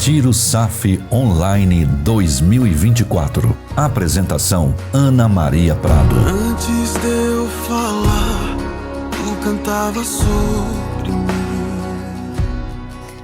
Retiro SAF Online 2024. Apresentação: Ana Maria Prado. Antes de eu falar, tu cantava sobre mim.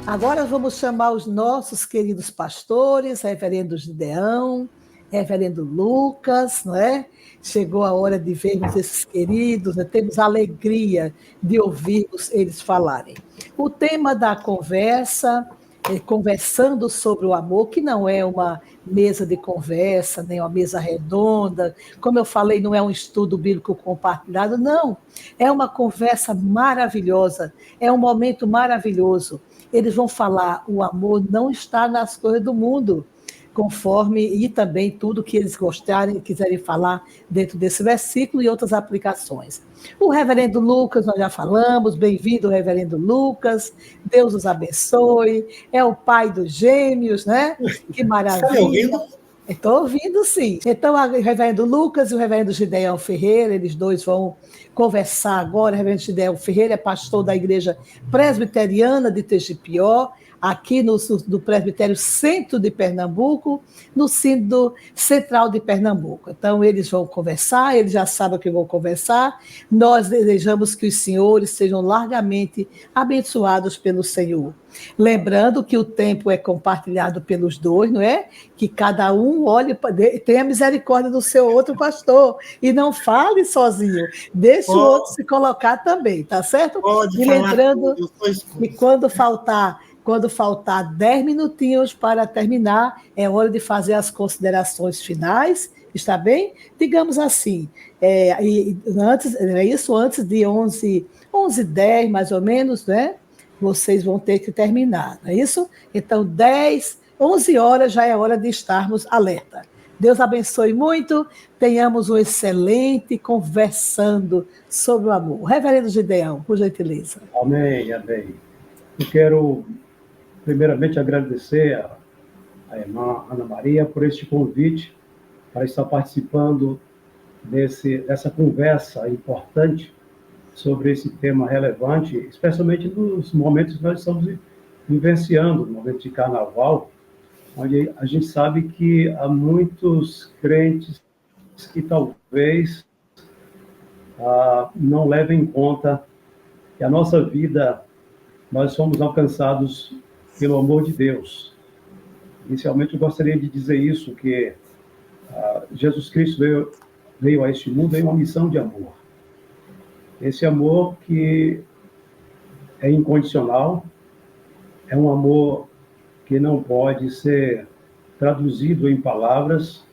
Agora vamos chamar os nossos queridos pastores, reverendo Gideão, reverendo Lucas, não é? Chegou a hora de vermos esses queridos, né? Temos a alegria de ouvirmos eles falarem. O tema da conversa é conversando sobre o amor, que não é uma mesa de conversa, nem uma mesa redonda, como eu falei, não é um estudo bíblico compartilhado, não. É uma conversa maravilhosa, é um momento maravilhoso. Eles vão falar, o amor não está nas coisas do mundo, conforme, e também tudo que eles gostarem, quiserem falar dentro desse versículo e outras aplicações. O reverendo Lucas, nós já falamos, bem-vindo, reverendo Lucas, Deus os abençoe, é o pai dos gêmeos, né? Que maravilha. Está me ouvindo? Estou ouvindo, sim. Então, o reverendo Lucas e o reverendo Gideão Ferreira, eles dois vão conversar agora. O reverendo Gideão Ferreira é pastor da Igreja Presbiteriana de Tegipió, aqui do Presbitério Centro de Pernambuco, no Sínodo Central de Pernambuco. Então, eles vão conversar, eles já sabem que vão conversar. Nós desejamos que os senhores sejam largamente abençoados pelo Senhor. Lembrando que o tempo é compartilhado pelos dois, não é? Que cada um olhe, tenha misericórdia do seu outro pastor e não fale sozinho. Deixe o outro se colocar também, tá certo? Pode e falar, lembrando eu sou escuso. que quando faltar 10 minutinhos para terminar, é hora de fazer as considerações finais, está bem? Digamos assim, antes de 11h10, mais ou menos, né? Vocês vão ter que terminar, não é isso? Então, 11 horas já é hora de estarmos alerta. Deus abençoe muito, tenhamos um excelente conversando sobre o amor. Reverendo Gideão, por gentileza. Amém, amém. Eu quero, primeiramente, agradecer a irmã Ana Maria por este convite para estar participando dessa conversa importante sobre esse tema relevante, especialmente nos momentos que nós estamos vivenciando, no momento de carnaval, onde a gente sabe que há muitos crentes que talvez não levem em conta que a nossa vida, nós somos alcançados pelo amor de Deus. Inicialmente, eu gostaria de dizer isso, que Jesus Cristo veio a este mundo em uma missão de amor. Esse amor que é incondicional, é um amor que não pode ser traduzido em palavras,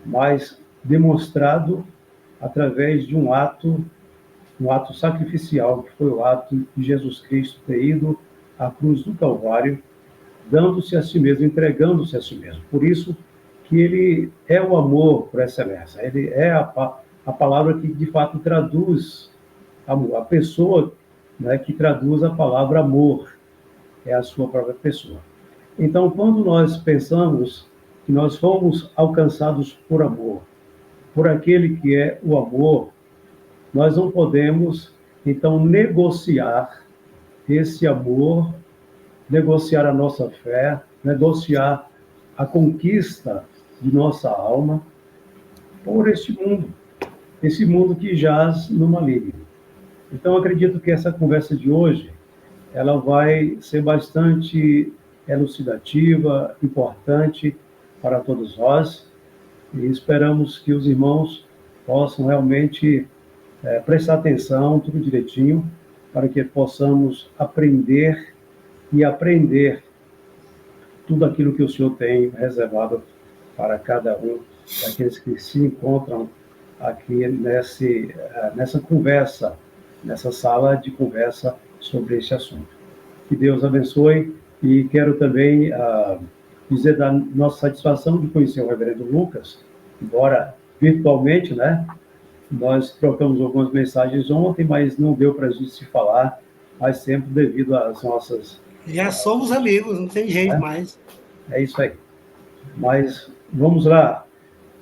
mas demonstrado através de um ato sacrificial, que foi o ato de Jesus Cristo ter ido à cruz do Calvário, dando-se a si mesmo, entregando-se a si mesmo. Por isso que ele é o amor por excelência, ele é a palavra que, de fato, traduz amor. A pessoa, né, que traduz a palavra amor é a sua própria pessoa. Então, quando nós pensamos que nós fomos alcançados por amor, por aquele que é o amor, nós não podemos, então, negociar esse amor, negociar a nossa fé, negociar a conquista de nossa alma por este mundo. Esse mundo que jaz no maligno. Então, acredito que essa conversa de hoje, ela vai ser bastante elucidativa, importante para todos nós, e esperamos que os irmãos possam realmente prestar atenção, tudo direitinho, para que possamos aprender tudo aquilo que o Senhor tem reservado para cada um daqueles que se encontram aqui nessa conversa, nessa sala de conversa sobre este assunto. Que Deus abençoe, e quero também dizer da nossa satisfação de conhecer o reverendo Lucas, embora virtualmente, né? Nós trocamos algumas mensagens ontem, mas não deu para a gente se falar, mas sempre devido às nossas... Já somos amigos, não tem jeito mais. É isso aí. Mas vamos lá.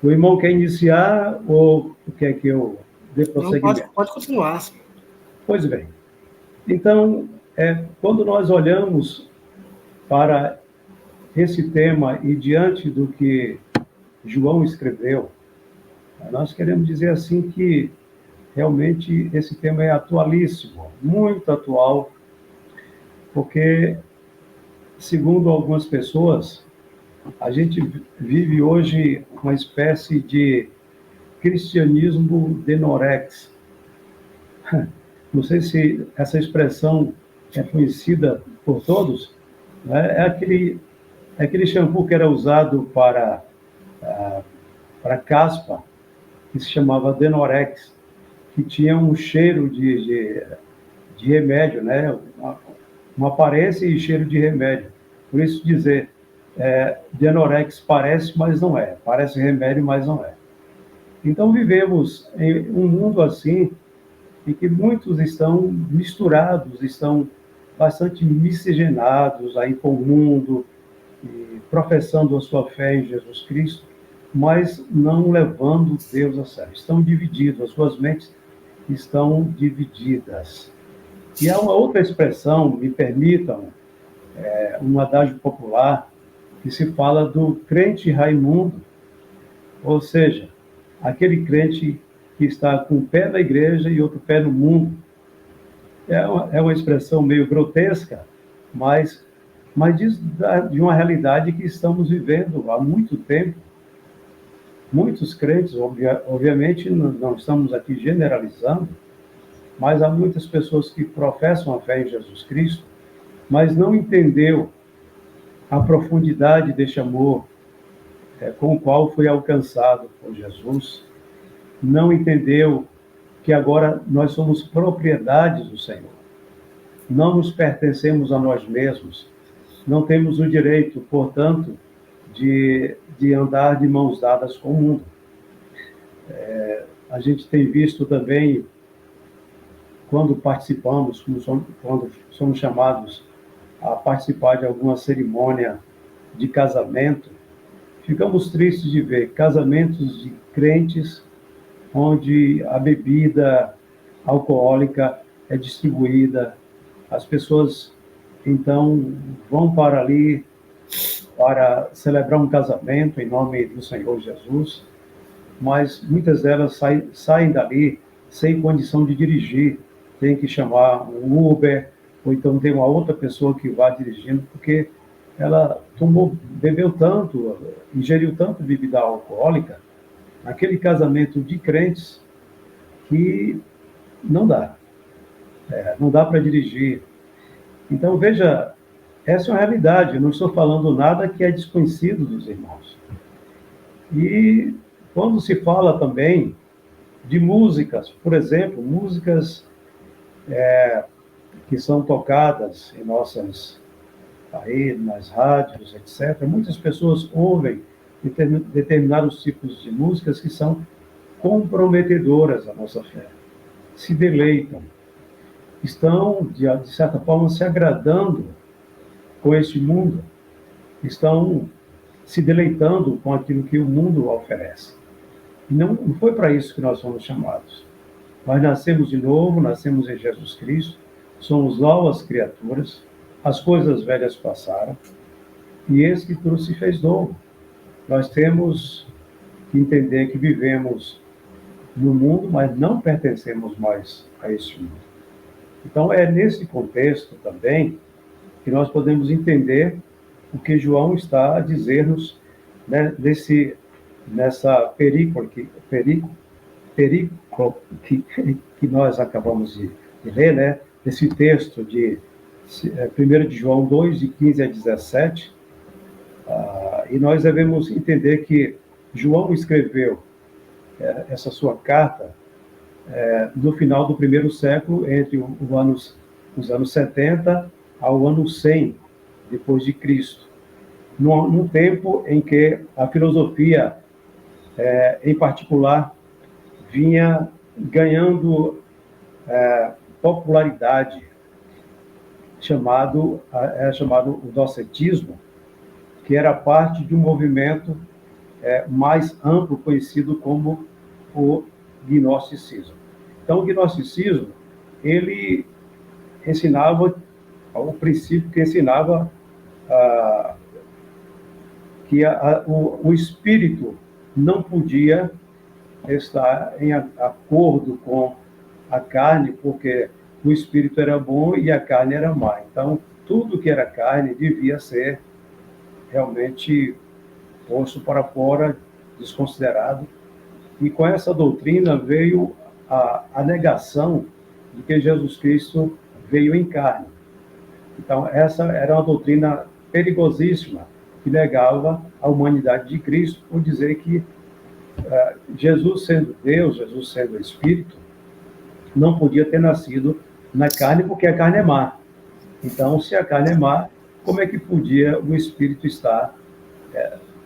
O irmão quer iniciar ou quer que eu dê prosseguimento? Pode continuar. Pois bem. Então, quando nós olhamos para esse tema e diante do que João escreveu, nós queremos dizer assim que realmente esse tema é atualíssimo, muito atual, porque, segundo algumas pessoas, a gente vive hoje uma espécie de cristianismo denorex. Não sei se essa expressão é conhecida por todos, né? É aquele shampoo que era usado para caspa, que se chamava Denorex, que tinha um cheiro de remédio, né? Uma aparência e cheiro de remédio. Por isso dizer, Denorex parece, mas não é. Parece remédio, mas não é. Então vivemos em um mundo assim, em que muitos estão misturados, estão bastante miscigenados aí com o mundo, e professando a sua fé em Jesus Cristo, mas não levando Deus a sério. Estão divididos, as suas mentes estão divididas. E há uma outra expressão, me permitam, um adágio popular, que se fala do crente Raimundo, ou seja, aquele crente que está com um pé na igreja e outro pé no mundo. É uma expressão meio grotesca, mas diz de uma realidade que estamos vivendo há muito tempo. Muitos crentes, obviamente, não estamos aqui generalizando, mas há muitas pessoas que professam a fé em Jesus Cristo, mas não entendeu a profundidade deste amor com o qual foi alcançado por Jesus, não entendeu que agora nós somos propriedades do Senhor. Não nos pertencemos a nós mesmos. Não temos o direito, portanto, de andar de mãos dadas com o mundo. A gente tem visto também, quando participamos, quando somos chamados a participar de alguma cerimônia de casamento, ficamos tristes de ver casamentos de crentes onde a bebida alcoólica é distribuída, as pessoas, então, vão para ali para celebrar um casamento em nome do Senhor Jesus, mas muitas delas saem dali sem condição de dirigir, tem que chamar um Uber, ou então tem uma outra pessoa que vá dirigindo, porque ela bebeu tanto, ingeriu tanto bebida alcoólica, naquele casamento de crentes, que não dá. Não dá para dirigir. Então, veja, essa é uma realidade. Eu não estou falando nada que é desconhecido dos irmãos. E quando se fala também de músicas, por exemplo, músicas que são tocadas em nas rádios, etc., muitas pessoas ouvem determinados tipos de músicas que são comprometedoras à nossa fé. Se deleitam. Estão, de certa forma, se agradando com este mundo. Estão se deleitando com aquilo que o mundo oferece. E não foi para isso que nós fomos chamados. Nós nascemos de novo, nascemos em Jesus Cristo, somos novas criaturas, as coisas velhas passaram, e eis que tudo se fez novo. Nós temos que entender que vivemos no mundo, mas não pertencemos mais a este mundo. Então, é nesse contexto também que nós podemos entender o que João está a dizer-nos, né, nessa perícola que nós acabamos de ler, né, esse texto de 1 de João 2, de 15 a 17, e nós devemos entender que João escreveu essa sua carta no final do primeiro século, entre os anos 70 ao ano 100 depois de Cristo, num tempo em que a filosofia, em particular, vinha ganhando popularidade, chamado o docetismo, que era parte de um movimento mais amplo, conhecido como o gnosticismo. Então, o gnosticismo, ele ensinava, o princípio que ensinava que o espírito não podia estar em acordo com a carne, porque o espírito era bom e a carne era má. Então, tudo que era carne devia ser realmente posto para fora, desconsiderado. E com essa doutrina veio a negação de que Jesus Cristo veio em carne. Então, essa era uma doutrina perigosíssima, que negava a humanidade de Cristo, por dizer que Jesus sendo Deus, Jesus sendo Espírito, não podia ter nascido na carne, porque a carne é má. Então, se a carne é má, como é que podia o Espírito estar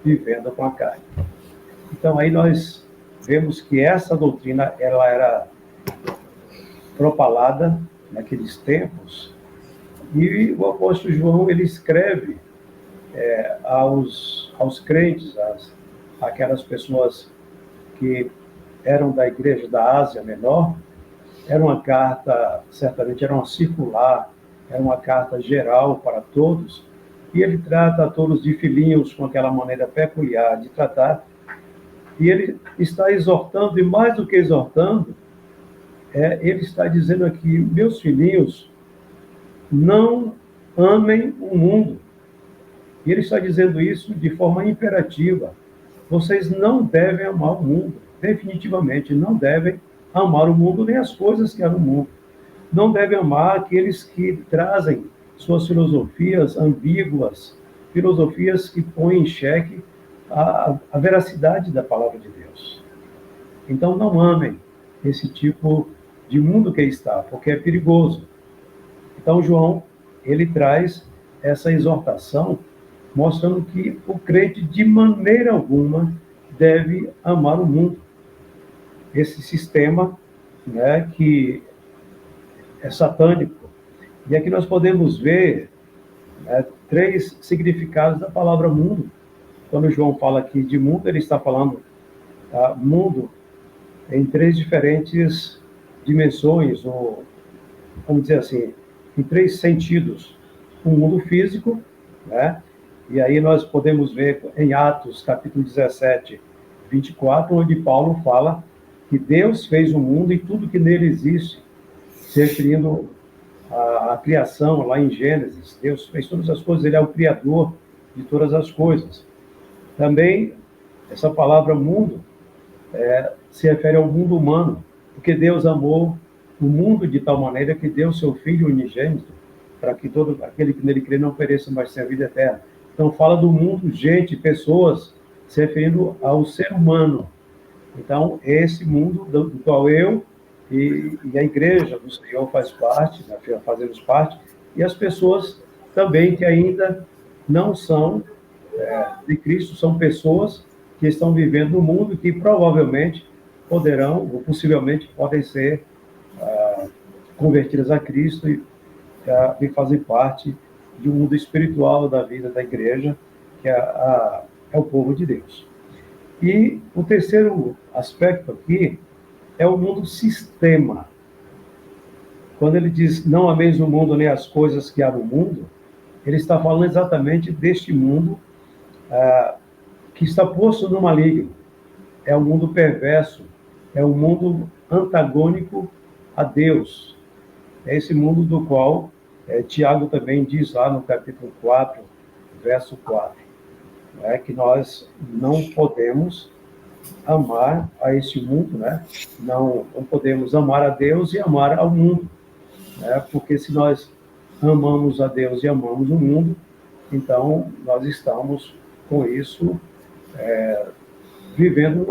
vivendo com a carne? Então, aí nós vemos que essa doutrina ela era propalada naqueles tempos, e o apóstolo João ele escreve aos crentes, aquelas pessoas que eram da igreja da Ásia Menor. Era uma carta, certamente era uma circular, era uma carta geral para todos, e ele trata a todos de filhinhos com aquela maneira peculiar de tratar, e ele está exortando, e mais do que exortando, ele está dizendo aqui: meus filhinhos, não amem o mundo. E ele está dizendo isso de forma imperativa. Vocês não devem amar o mundo, definitivamente não devem amar o mundo nem as coisas que há no mundo. Não devem amar aqueles que trazem suas filosofias ambíguas, filosofias que põem em xeque a veracidade da palavra de Deus. Então não amem esse tipo de mundo que está, porque é perigoso. Então João, ele traz essa exortação, mostrando que o crente de maneira alguma deve amar o mundo. Esse sistema, né, que é satânico. E aqui nós podemos ver, né, 3 significados da palavra mundo. Quando João fala aqui de mundo, ele está falando mundo em 3 diferentes dimensões, ou, vamos dizer assim, em 3 sentidos. O mundo físico, né? E aí nós podemos ver em Atos, capítulo 17, 24, onde Paulo fala que Deus fez o mundo e tudo que nele existe, se referindo à criação lá em Gênesis. Deus fez todas as coisas, ele é o criador de todas as coisas. Também, essa palavra mundo se refere ao mundo humano, porque Deus amou o mundo de tal maneira que deu seu Filho unigênito, para que todo aquele que nele crê não pereça, mas tenha vida eterna. Então, fala do mundo, gente, pessoas, se referindo ao ser humano. Então, esse mundo do qual eu e a igreja do Senhor faz parte, né, fazemos parte, e as pessoas também que ainda não são de Cristo, são pessoas que estão vivendo no mundo, que provavelmente poderão, ou possivelmente podem ser convertidas a Cristo e fazer parte de um mundo espiritual da vida da igreja, que é o povo de Deus. E o terceiro aspecto aqui é o mundo sistema. Quando ele diz, não ameis o mundo nem as coisas que há no mundo, ele está falando exatamente deste mundo que está posto no maligno. É um mundo perverso, é um mundo antagônico a Deus. É esse mundo do qual Tiago também diz lá no capítulo 4, verso 4, que nós não podemos amar a este mundo, né? Não podemos amar a Deus e amar ao mundo, né? Porque se nós amamos a Deus e amamos o mundo, então nós estamos com isso vivendo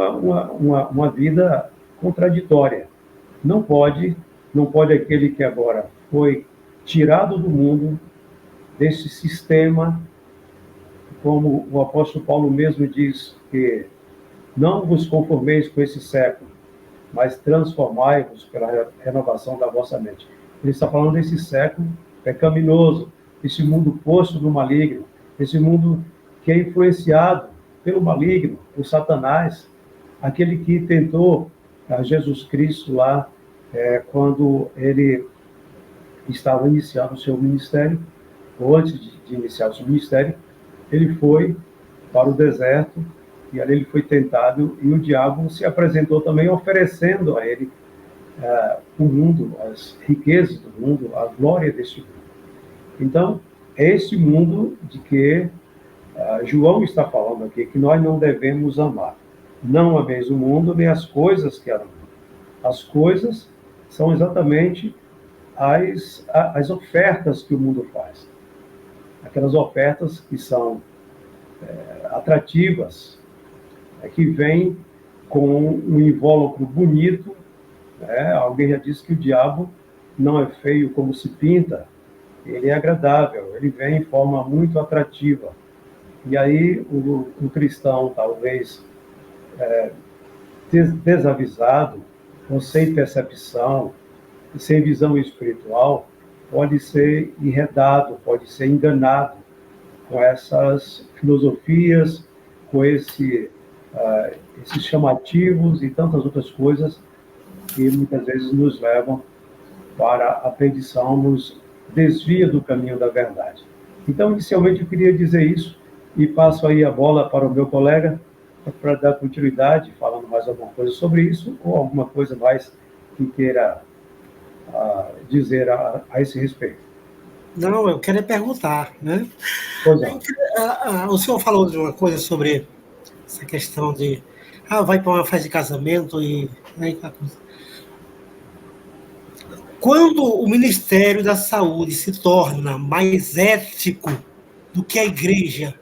uma vida contraditória. Não pode aquele que agora foi tirado do mundo, desse sistema, como o apóstolo Paulo mesmo diz, que não vos conformeis com esse século, mas transformai-vos pela renovação da vossa mente. Ele está falando desse século pecaminoso, esse mundo posto no maligno, esse mundo que é influenciado pelo maligno, por Satanás, aquele que tentou a Jesus Cristo lá, quando ele estava iniciando o seu ministério, ou antes de iniciar o seu ministério, ele foi para o deserto, e ali ele foi tentado, e o diabo se apresentou também oferecendo a ele o mundo, as riquezas do mundo, a glória deste mundo. Então, é este mundo de que João está falando aqui, que nós não devemos amar. Não ameis o mundo, nem as coisas que há no mundo. As coisas são exatamente as ofertas que o mundo faz. Aquelas ofertas que são atrativas, que vêm com um invólucro bonito. Alguém já disse que o diabo não é feio como se pinta, ele é agradável, ele vem em forma muito atrativa. E aí o cristão, talvez desavisado, ou sem percepção, sem visão espiritual, pode ser enredado, pode ser enganado com essas filosofias, com esses chamativos e tantas outras coisas que muitas vezes nos levam para a perdição, nos desvia do caminho da verdade. Então, inicialmente, eu queria dizer isso e passo aí a bola para o meu colega para dar continuidade, falando mais alguma coisa sobre isso ou alguma coisa mais que queira dizer a esse respeito. Não, eu quero perguntar, né? Pois é. O senhor falou de uma coisa sobre essa questão de vai para uma festa de casamento e... Quando o Ministério da Saúde se torna mais ético do que a igreja,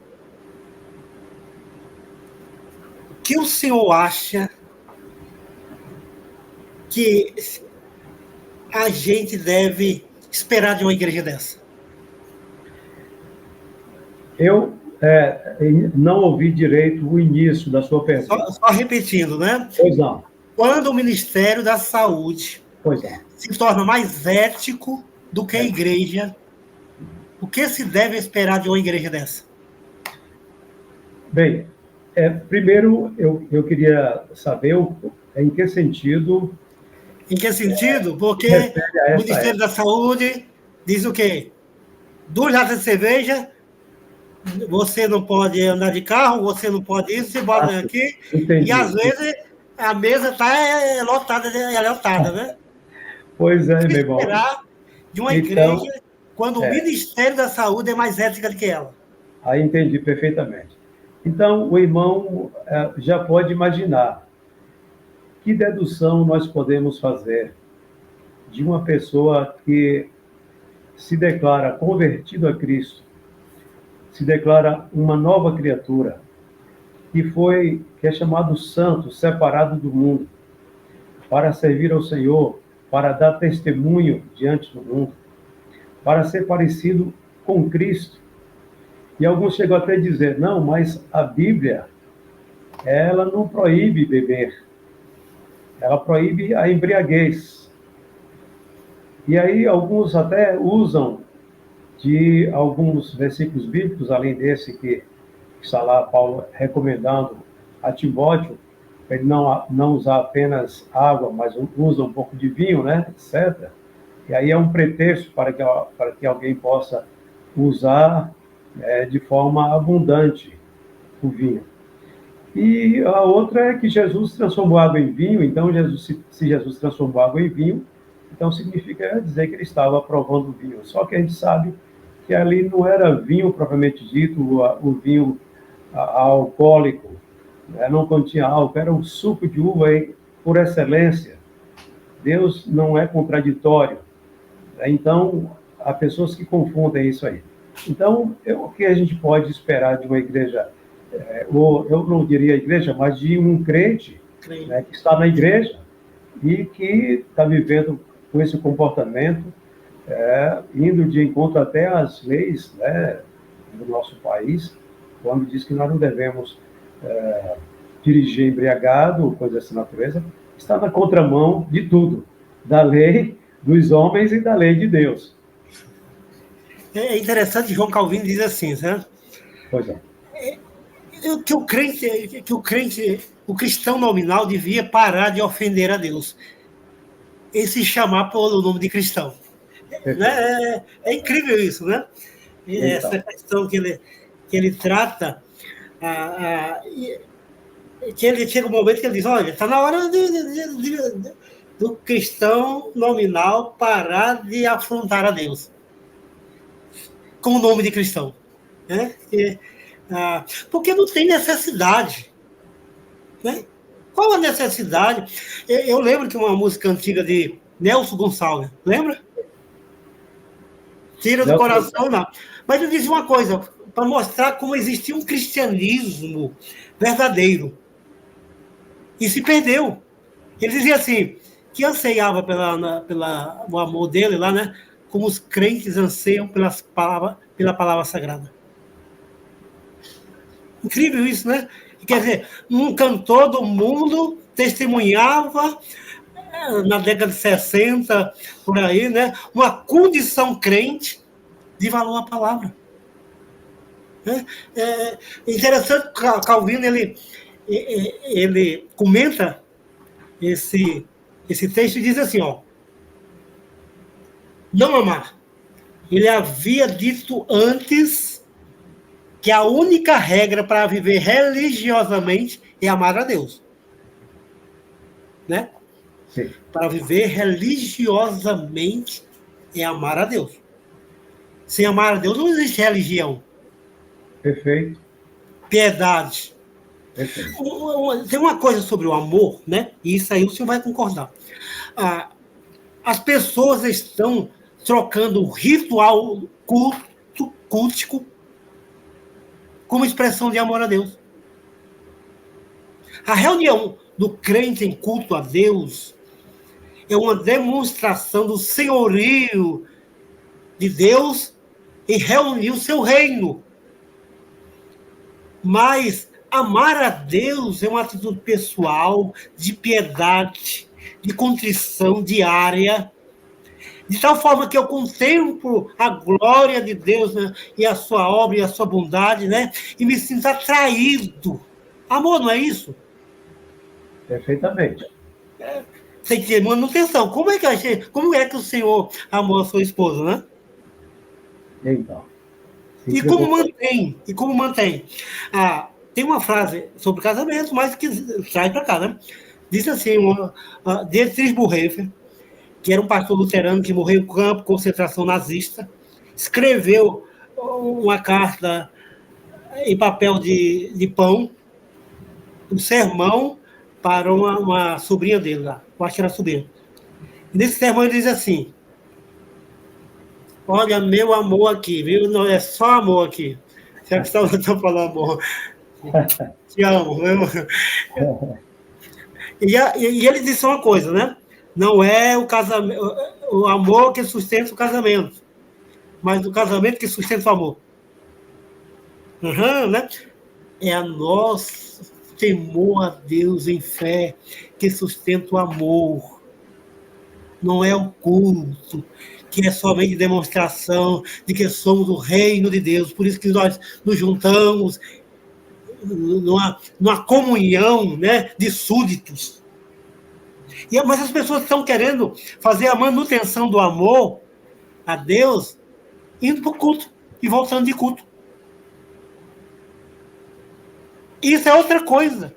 o que o senhor acha que a gente deve esperar de uma igreja dessa? Eu não ouvi direito o início da sua pergunta. Só repetindo, né? Pois não. Quando o Ministério da Saúde se torna mais ético do que a igreja, o que se deve esperar de uma igreja dessa? Bem, primeiro eu queria saber em que sentido... Em que sentido? Porque o Ministério da Saúde diz o quê? 2 latas de cerveja, você não pode andar de carro, você não pode isso, você pode aqui, entendi. E às vezes a mesa está lotada, né? Pois é, meu irmão. Esperar de uma igreja quando o Ministério da Saúde é mais ética do que ela. Aí entendi perfeitamente. Então, o irmão já pode imaginar que dedução nós podemos fazer de uma pessoa que se declara convertido a Cristo, se declara uma nova criatura, que é chamado santo, separado do mundo, para servir ao Senhor, para dar testemunho diante do mundo, para ser parecido com Cristo. E alguns chegam até a dizer, não, mas a Bíblia, ela não proíbe beber, ela proíbe a embriaguez. E aí alguns até usam de alguns versículos bíblicos, além desse que está lá Paulo recomendando a Timóteo, ele não usar apenas água, mas usa um pouco de vinho, né, etc. E aí é um pretexto para que alguém possa usar de forma abundante o vinho. E a outra é que Jesus transformou água em vinho, então se Jesus transformou água em vinho, então significa dizer que ele estava provando o vinho. Só que a gente sabe que ali não era vinho propriamente dito, o vinho alcoólico, não continha álcool, era um suco de uva por excelência. Deus não é contraditório. Então, há pessoas que confundem isso aí. Então, o que a gente pode esperar de uma igreja, eu não diria igreja, mas de um crente, né, que está na igreja e que está vivendo com esse comportamento, indo de encontro até às leis, né, do nosso país, quando diz que nós não devemos dirigir embriagado ou coisa dessa natureza, está na contramão de tudo, da lei dos homens e da lei de Deus. É interessante, João Calvino diz assim, certo? Pois é. Que o cristão nominal devia parar de ofender a Deus e se chamar pelo nome de cristão. É incrível isso, né? Então. Essa questão que ele trata. Que ele chega um momento que ele diz, olha, está na hora do cristão nominal parar de afrontar a Deus com o nome de cristão. Né? Porque não tem necessidade. Né? Qual a necessidade? Eu lembro que uma música antiga de Nelson Gonçalves, lembra? Tira do coração, não. Mas eu disse uma coisa, para mostrar como existia um cristianismo verdadeiro. E se perdeu. Ele dizia assim, que anseiava pelo amor dele lá, né? Como os crentes anseiam pela palavra sagrada. Incrível isso, né? Quer dizer, um cantor do mundo testemunhava, na década de 60, por aí, né? Uma condição crente de valor à palavra. É interessante que Calvino ele comenta esse texto e diz assim, ó, não amar. Ele havia dito antes que a única regra para viver religiosamente é amar a Deus. Né? Sim. Para viver religiosamente é amar a Deus. Sem amar a Deus não existe religião. Perfeito. Piedade. Perfeito. Tem uma coisa sobre o amor, né? E isso aí o senhor vai concordar. As pessoas estão trocando o ritual cultístico como expressão de amor a Deus. A reunião do crente em culto a Deus é uma demonstração do senhorio de Deus em reunir o seu reino. Mas amar a Deus é uma atitude pessoal, de piedade, de contrição diária, de tal forma que eu contemplo a glória de Deus, né, e a sua obra e a sua bondade, né, e me sinto atraído. Amor, não é isso? Perfeitamente. Tem que ter manutenção. Como é que o Senhor amou a sua esposa, né? Então. E como mantém? Tem uma frase sobre casamento, mas que traz para cá, né? Diz assim, Dietrich Bonhoeffer, que era um pastor luterano que morreu em campo de concentração nazista, escreveu uma carta em papel de pão, um sermão para uma sobrinha dele lá, eu acho que era sobrinha. E nesse sermão ele diz assim, olha, meu amor aqui, viu? Não é só amor aqui. Já que estão falando amor. Te amo. E ele disse uma coisa, né? Não é o amor que sustenta o casamento, mas o casamento que sustenta o amor. Né? É a nossa temor a Deus em fé que sustenta o amor. Não é o culto, que é somente demonstração de que somos o reino de Deus. Por isso que nós nos juntamos numa comunhão, né, de súditos. Mas as pessoas estão querendo fazer a manutenção do amor a Deus indo para o culto e voltando de culto. Isso é outra coisa.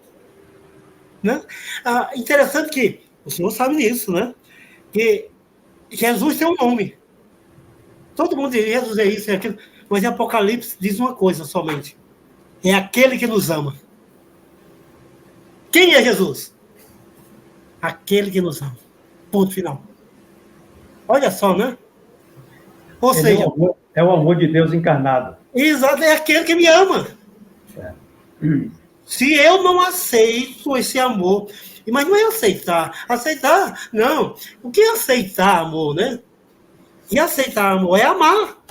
Né? Interessante que o senhor sabe disso, né? Que Jesus tem um nome. Todo mundo diz Jesus é isso, é aquilo. Mas em Apocalipse diz uma coisa somente. É aquele que nos ama. Quem é Jesus? Aquele que nos ama. Ponto final. Olha só, né? Ou seja... É o amor de Deus encarnado. Exato, é aquele que me ama. É. Se eu não aceito esse amor... Mas não é aceitar. Aceitar, não. O que é aceitar amor, né? E aceitar amor é amar.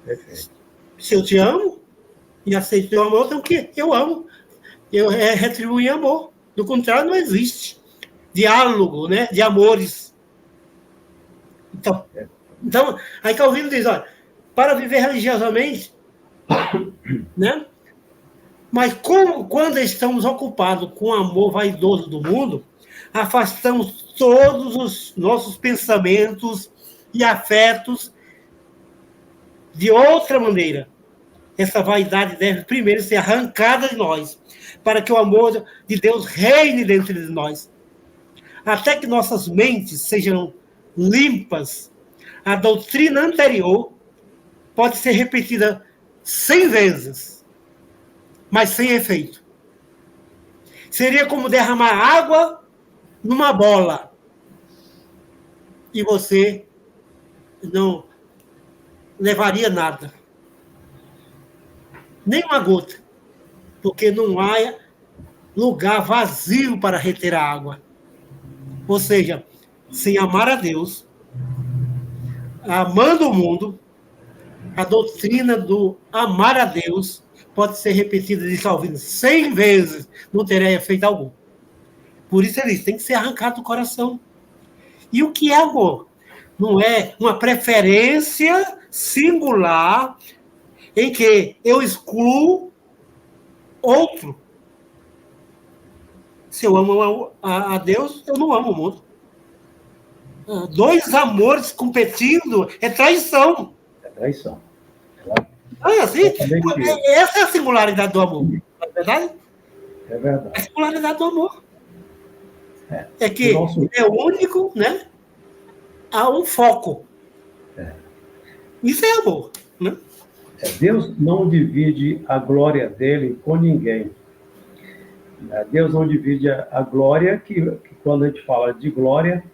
Perfeito. Se eu te amo e aceito teu amor, então o quê? Eu amo. Eu retribuo amor. Do contrário, não existe diálogo, né? De amores. Então aí Calvino diz, olha, para viver religiosamente, né? Mas quando estamos ocupados com o amor vaidoso do mundo, afastamos todos os nossos pensamentos e afetos de outra maneira, essa vaidade deve primeiro ser arrancada de nós, para que o amor de Deus reine dentro de nós. Até que nossas mentes sejam limpas, a doutrina anterior pode ser repetida 100 vezes, mas sem efeito. Seria como derramar água numa bola e você não levaria nada, nem uma gota, porque não há lugar vazio para reter a água. Ou seja, sem amar a Deus, amando o mundo, a doutrina do amar a Deus pode ser repetida de Calvino 100 vezes, não terá efeito algum. Por isso ele diz, tem que ser arrancado do coração. E o que é amor? Não é uma preferência singular em que eu excluo outro. Se eu amo a Deus, eu não amo o mundo. Dois amores competindo é traição. É traição. Não é assim? Essa é a singularidade do amor. Não é verdade? É verdade. A singularidade do amor. É que é único, né? Há um foco. Isso é amor. Né? Deus não divide a glória dele com ninguém. Deus não divide a glória, que quando a gente fala de glória,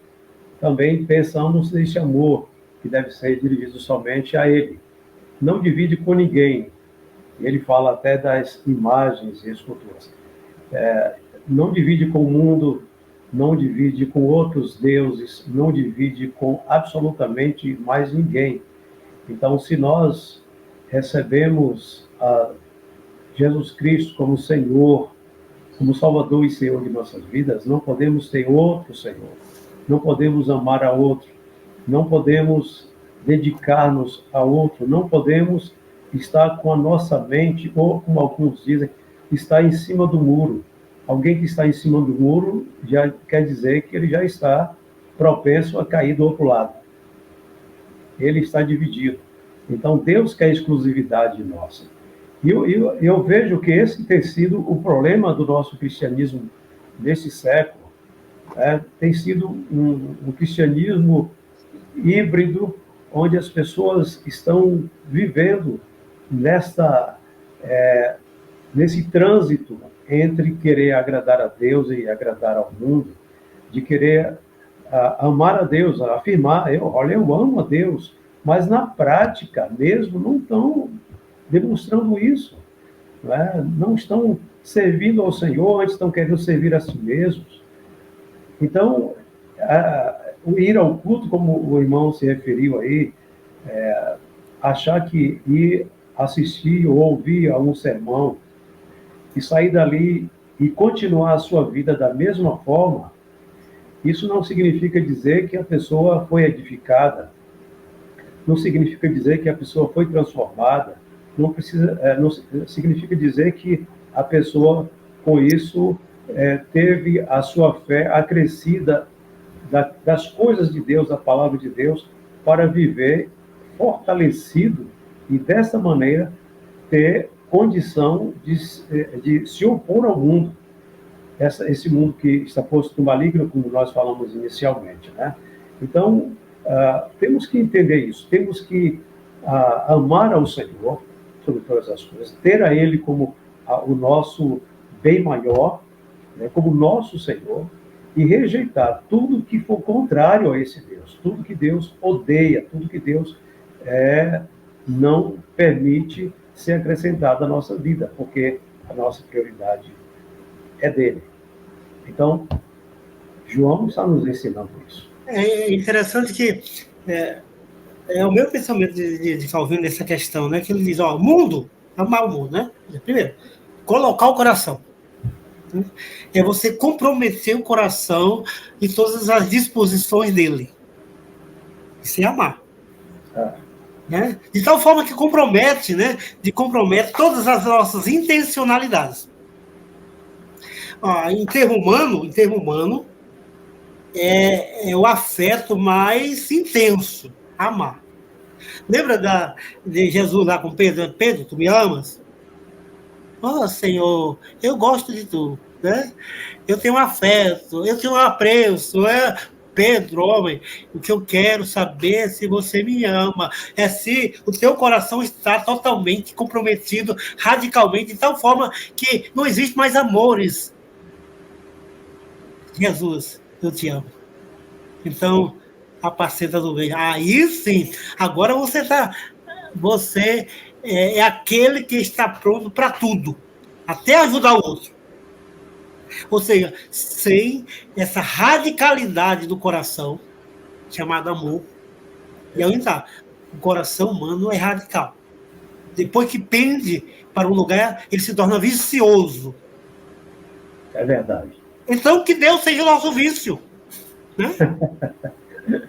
também pensamos nesse amor, que deve ser dirigido somente a ele. Não divide com ninguém. Ele fala até das imagens e esculturas. Não divide com o mundo, não divide com outros deuses, não divide com absolutamente mais ninguém. Então, se nós recebemos a Jesus Cristo como Senhor, como Salvador e Senhor de nossas vidas, não podemos ter outro Senhor, não podemos amar a outro, não podemos dedicar-nos a outro, não podemos estar com a nossa mente, ou como alguns dizem, estar em cima do muro. Alguém que está em cima do muro já quer dizer que ele já está propenso a cair do outro lado. Ele está dividido. Então, Deus quer exclusividade nossa. E eu vejo que esse tem sido o problema do nosso cristianismo nesse século. Tem sido um cristianismo híbrido, onde as pessoas estão vivendo nesse trânsito entre querer agradar a Deus e agradar ao mundo, de querer amar a Deus, afirmar, eu amo a Deus, mas na prática mesmo não estão demonstrando isso, não estão servindo ao Senhor, antes estão querendo servir a si mesmos. Então, o ir ao culto, como o irmão se referiu aí, achar que ir assistir ou ouvir a um sermão e sair dali e continuar a sua vida da mesma forma, isso não significa dizer que a pessoa foi edificada, não significa dizer que a pessoa foi transformada, não significa dizer que a pessoa, com isso, teve a sua fé acrescida das coisas de Deus, da palavra de Deus, para viver fortalecido e, dessa maneira, ter condição de se opor ao mundo. Esse mundo que está posto no maligno, como nós falamos inicialmente. Né? Então, temos que entender isso. Temos que amar ao Senhor sobre todas as coisas, ter a Ele como o nosso bem maior, né, como nosso Senhor, e rejeitar tudo que for contrário a esse Deus, tudo que Deus odeia, tudo que Deus não permite ser acrescentado à nossa vida, porque a nossa prioridade é dele. Então, João está nos ensinando isso. É interessante que é o meu pensamento de Calvino nessa questão, né? Que ele diz, o mundo, amar o mundo, né? Primeiro, colocar o coração. Né? É você comprometer o coração e todas as disposições dele. Isso é amar. Né? De tal forma que compromete, né? Compromete todas as nossas intencionalidades. Em termo humano, é o afeto mais intenso, amar. Lembra de Jesus lá com Pedro? Pedro, tu me amas? Oh, Senhor, eu gosto de tu, né? Eu tenho um afeto, eu tenho um apreço, Pedro, homem, o que eu quero saber é se você me ama, é se o teu coração está totalmente comprometido, radicalmente, de tal forma que não existe mais amores. Jesus, eu te amo. Então, apacenta do bem. Aí sim, agora você é aquele que está pronto para tudo, até ajudar o outro. Ou seja, sem essa radicalidade do coração, chamado amor, e aí está, o coração humano é radical. Depois que pende para um lugar, ele se torna vicioso. É verdade. Então, que Deus seja o nosso vício. Né?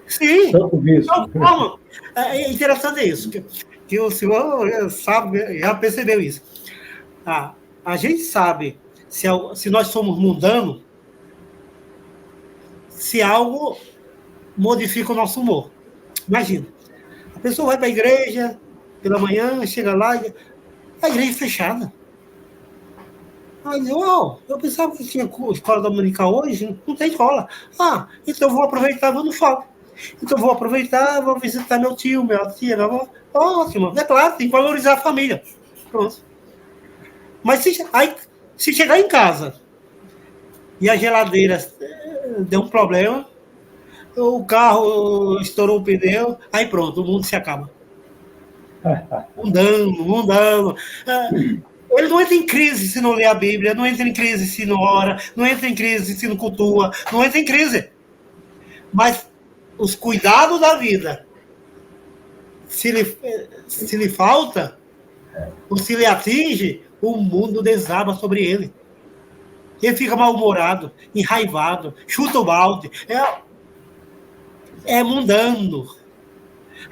Sim. Tanto vício. Então, é interessante isso, que o senhor sabe, já percebeu isso. A gente sabe se nós somos mundanos, se algo modifica o nosso humor. Imagina, a pessoa vai para a igreja pela manhã, chega lá, a igreja é fechada. Aí diz, eu pensava que tinha escola dominical hoje, não tem escola. Então eu vou aproveitar, vou no shopping. Então eu vou aproveitar, vou visitar meu tio, minha tia, minha avó. Ótimo, é claro, tem que valorizar a família. Pronto. Mas se chegar em casa e a geladeira deu um problema, o carro estourou o pneu, aí pronto, o mundo se acaba. Mundano. Ele não entra em crise se não lê a Bíblia, não entra em crise se não ora, não entra em crise se não cultua, não entra em crise. Mas os cuidados da vida, se lhe falta, ou se lhe atinge, o mundo desaba sobre ele. Ele fica mal-humorado, enraivado, chuta o balde. É mundano.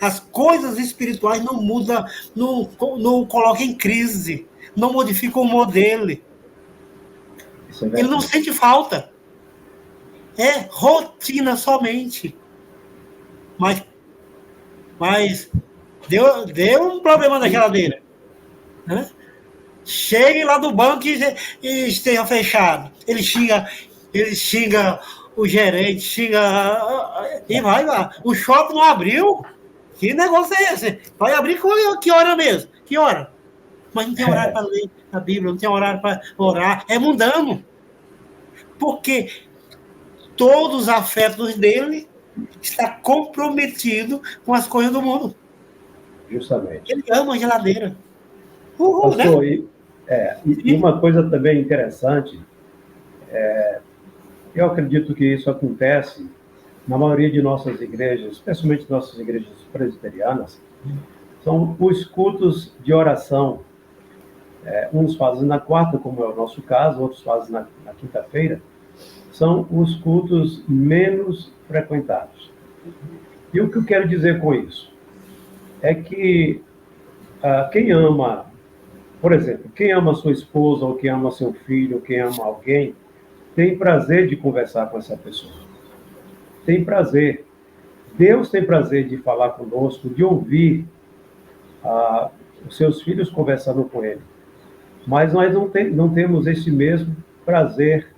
As coisas espirituais não mudam, não colocam em crise, não modificam o humor dele. Ele não sente falta. É rotina somente. Mas deu um problema na geladeira. Né? Chegue lá do banco e esteja fechado. Ele xinga o gerente, xinga e vai lá. O shopping não abriu. Que negócio é esse? Vai abrir que hora mesmo? Que hora? Mas não tem horário para ler a Bíblia, não tem horário para orar. É mundano. Porque todos os afetos dele estão comprometidos com as coisas do mundo. Justamente. Ele ama a geladeira. Pastor, né? E uma coisa também interessante, eu acredito que isso acontece na maioria de nossas igrejas, especialmente nossas igrejas presbiterianas, são os cultos de oração. Uns fazem na quarta, como é o nosso caso, outros fazem na quinta-feira. São os cultos menos frequentados. E o que eu quero dizer com isso? É que quem ama, por exemplo, quem ama sua esposa, ou quem ama seu filho, ou quem ama alguém, tem prazer de conversar com essa pessoa. Tem prazer. Deus tem prazer de falar conosco, de ouvir os seus filhos conversando com ele. Mas nós não temos esse mesmo prazer.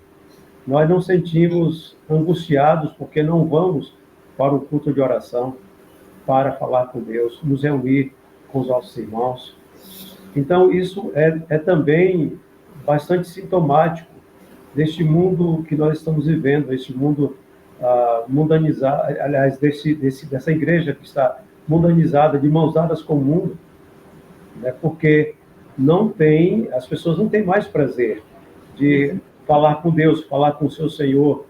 Nós não sentimos angustiados porque não vamos para o culto de oração, para falar com Deus, nos reunir com os nossos irmãos. Então, isso é também bastante sintomático deste mundo que nós estamos vivendo, este mundo mundanizado, aliás, dessa igreja que está mundanizada, de mãos dadas com o mundo, né? Porque as pessoas não têm mais prazer de falar com Deus, falar com o seu Senhor,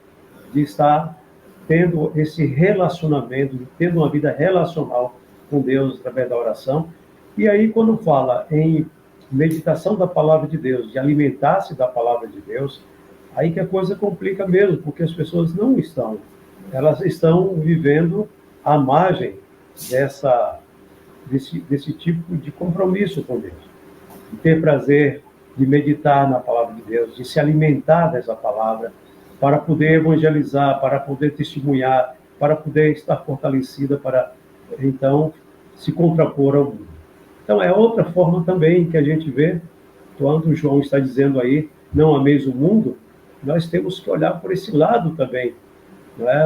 de estar tendo esse relacionamento, tendo uma vida relacional com Deus através da oração. E aí, quando fala em meditação da palavra de Deus, de alimentar-se da palavra de Deus, aí que a coisa complica mesmo, porque as pessoas não estão. Elas estão vivendo à margem desse tipo de compromisso com Deus. De ter prazer de meditar na palavra de Deus, de se alimentar dessa palavra, para poder evangelizar, para poder testemunhar, para poder estar fortalecida, para, então, se contrapor ao mundo. Então, é outra forma também que a gente vê, quando o João está dizendo aí, não ameis o mundo, nós temos que olhar por esse lado também.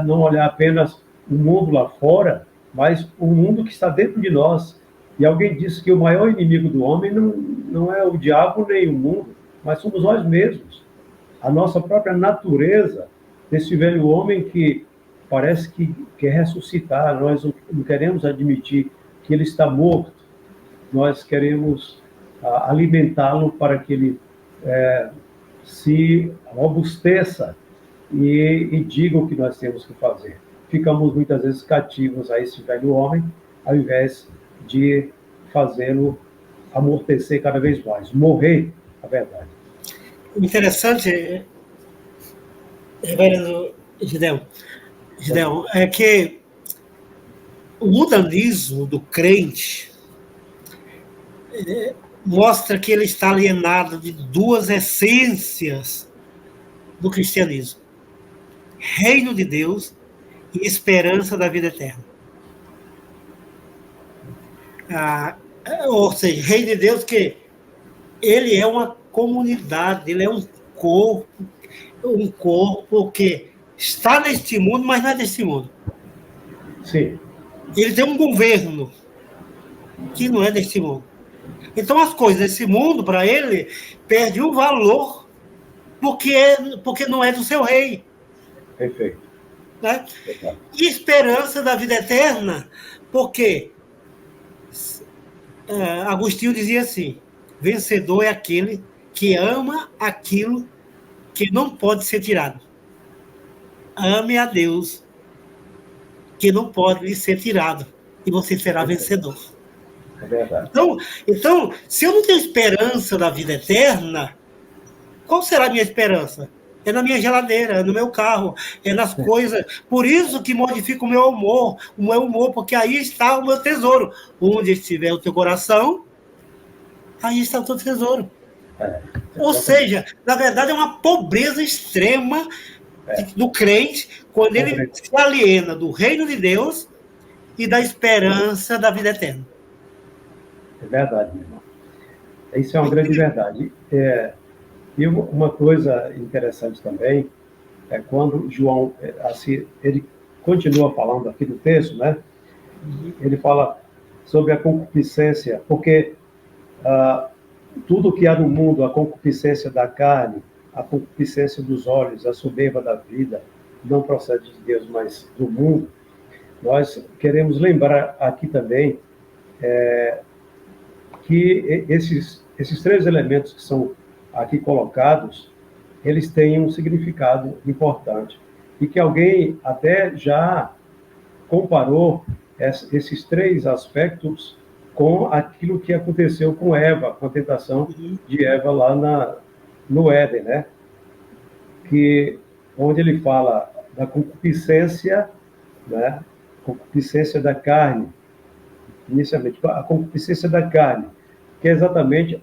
Não olhar apenas o mundo lá fora, mas o mundo que está dentro de nós. E alguém disse que o maior inimigo do homem não é o diabo nem o mundo, mas somos nós mesmos. A nossa própria natureza, desse velho homem que parece que quer ressuscitar, nós não queremos admitir que ele está morto, nós queremos alimentá-lo para que ele se robusteça e diga o que nós temos que fazer. Ficamos muitas vezes cativos a esse velho homem, ao invés de fazê-lo amortecer cada vez mais, morrer, na verdade. O interessante, reverendo Gideon, é que o mundanismo do crente mostra que ele está alienado de duas essências do cristianismo: reino de Deus e esperança da vida eterna. Ou seja, reino de Deus, que ele é uma comunidade, ele é um corpo que está neste mundo, mas não é deste mundo. Sim. Ele tem um governo que não é deste mundo. Então, as coisas desse mundo, para ele, perdem o valor porque não é do seu rei. Perfeito. Né? E esperança da vida eterna, porque Agostinho dizia assim: vencedor é aquele que ama aquilo que não pode ser tirado. Ame a Deus, que não pode lhe ser tirado, e você será vencedor. É verdade. Então, se eu não tenho esperança da vida eterna, qual será a minha esperança? É na minha geladeira, é no meu carro, é nas coisas. Por isso que modifica o meu humor, porque aí está o meu tesouro. Onde estiver o teu coração, aí está o teu tesouro. Ou seja, na verdade, é uma pobreza extrema do crente quando ele se aliena do reino de Deus e da esperança da vida eterna. É verdade, meu irmão. Isso é uma grande verdade. E uma coisa interessante também é quando João, assim, ele continua falando aqui no texto, né? Ele fala sobre a concupiscência, porque tudo que há no mundo, a concupiscência da carne, a concupiscência dos olhos, a soberba da vida, não procede de Deus, mas do mundo. Nós queremos lembrar aqui também que esses três elementos que são aqui colocados, eles têm um significado importante. E que alguém até já comparou esses três aspectos com aquilo que aconteceu com Eva, com a tentação de Eva lá no Éden, né? Onde ele fala da concupiscência, né? Concupiscência da carne, inicialmente, a concupiscência da carne, que é exatamente